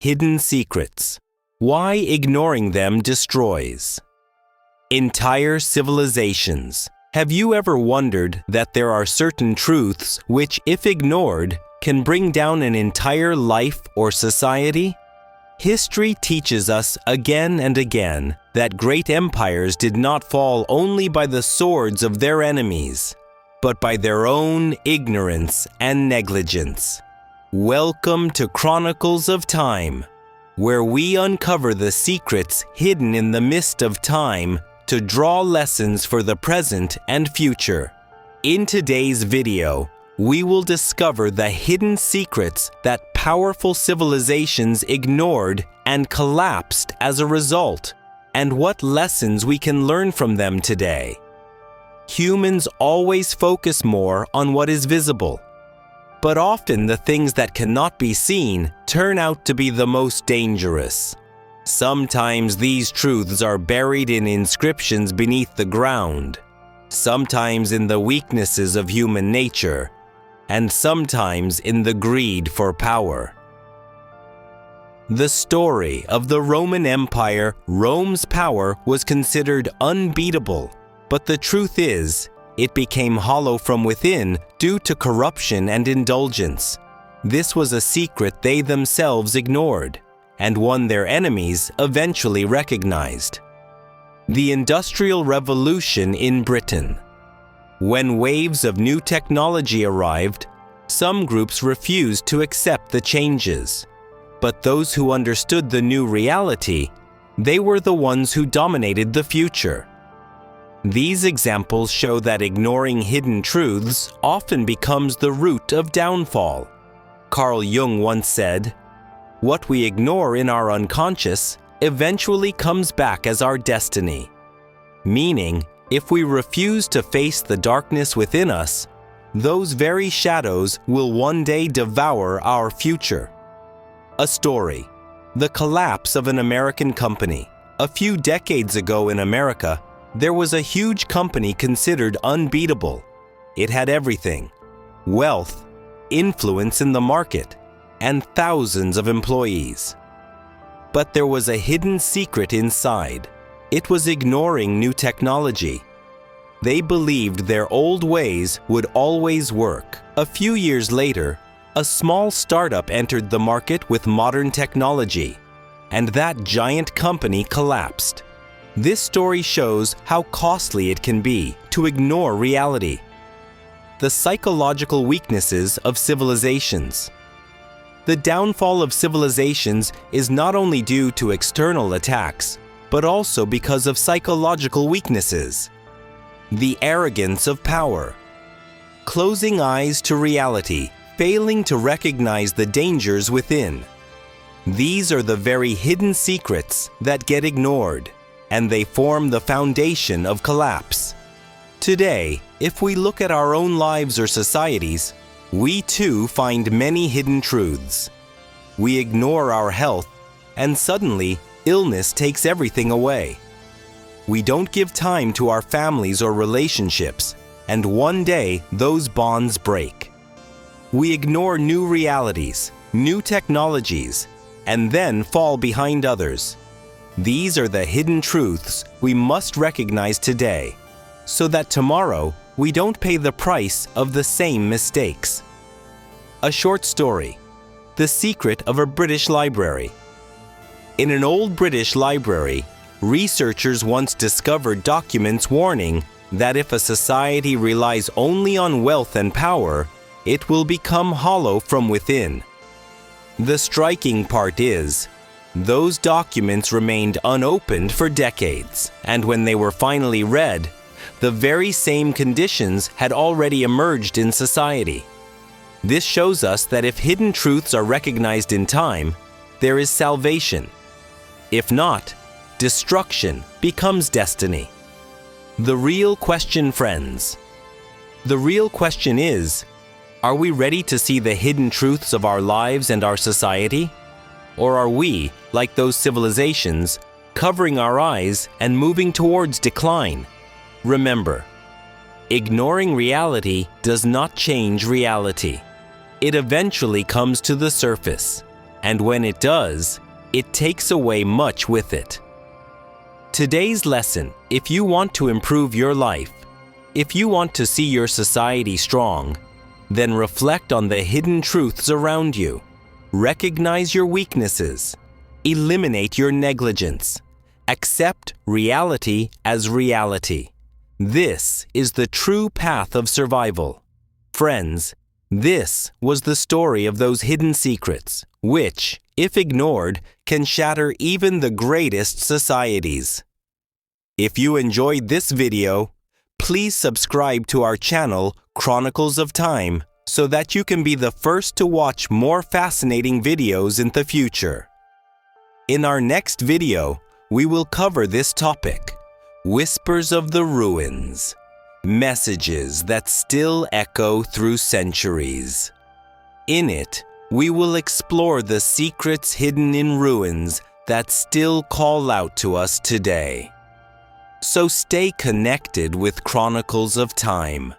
Hidden secrets. Why ignoring them destroys. Entire civilizations. Have you ever wondered that there are certain truths which, if ignored, can bring down an entire life or society? History teaches us again and again that great empires did not fall only by the swords of their enemies, but by their own ignorance and negligence. Welcome to Chronicles of Time, where we uncover the secrets hidden in the mist of time to draw lessons for the present and future. In today's video, we will discover the hidden secrets that powerful civilizations ignored and collapsed as a result, and what lessons we can learn from them today. Humans always focus more on what is visible, but often the things that cannot be seen turn out to be the most dangerous. Sometimes these truths are buried in inscriptions beneath the ground, sometimes in the weaknesses of human nature, and sometimes in the greed for power. The story of the Roman Empire. Rome's power was considered unbeatable, but the truth is, it became hollow from within due to corruption and indulgence. This was a secret they themselves ignored, and one their enemies eventually recognized. The Industrial Revolution in Britain. When waves of new technology arrived, some groups refused to accept the changes. But those who understood the new reality, they were the ones who dominated the future. These examples show that ignoring hidden truths often becomes the root of downfall. Carl Jung once said, "What we ignore in our unconscious eventually comes back as our destiny." Meaning, if we refuse to face the darkness within us, those very shadows will one day devour our future. A story. The collapse of an American company. A few decades ago in America, there was a huge company considered unbeatable. It had everything: wealth, influence in the market, and thousands of employees. But there was a hidden secret inside. It was ignoring new technology. They believed their old ways would always work. A few years later, a small startup entered the market with modern technology, and that giant company collapsed. This story shows how costly it can be to ignore reality. The psychological weaknesses of civilizations. The downfall of civilizations is not only due to external attacks, but also because of psychological weaknesses. The arrogance of power. Closing eyes to reality, failing to recognize the dangers within. These are the very hidden secrets that get ignored, and they form the foundation of collapse. Today, if we look at our own lives or societies, we too find many hidden truths. We ignore our health, and suddenly, illness takes everything away. We don't give time to our families or relationships, and one day those bonds break. We ignore new realities, new technologies, and then fall behind others. These are the hidden truths we must recognize today, so that tomorrow we don't pay the price of the same mistakes. A short story. The secret of a British library. In an old British library, researchers once discovered documents warning that if a society relies only on wealth and power, it will become hollow from within. The striking part is, those documents remained unopened for decades, and when they were finally read, the very same conditions had already emerged in society. This shows us that if hidden truths are recognized in time, there is salvation. If not, destruction becomes destiny. The real question, friends. The real question is, are we ready to see the hidden truths of our lives and our society? Or are we, like those civilizations, covering our eyes and moving towards decline? Remember, ignoring reality does not change reality. It eventually comes to the surface. And when it does, it takes away much with it. Today's lesson: if you want to improve your life, if you want to see your society strong, then reflect on the hidden truths around you. Recognize your weaknesses. Eliminate your negligence. Accept reality as reality. This is the true path of survival. Friends, this was the story of those hidden secrets, which, if ignored, can shatter even the greatest societies. If you enjoyed this video, please subscribe to our channel, Chronicles of Time, so that you can be the first to watch more fascinating videos in the future. In our next video, we will cover this topic: Whispers of the Ruins, messages that still echo through centuries. In it, we will explore the secrets hidden in ruins that still call out to us today. So stay connected with Chronicles of Time.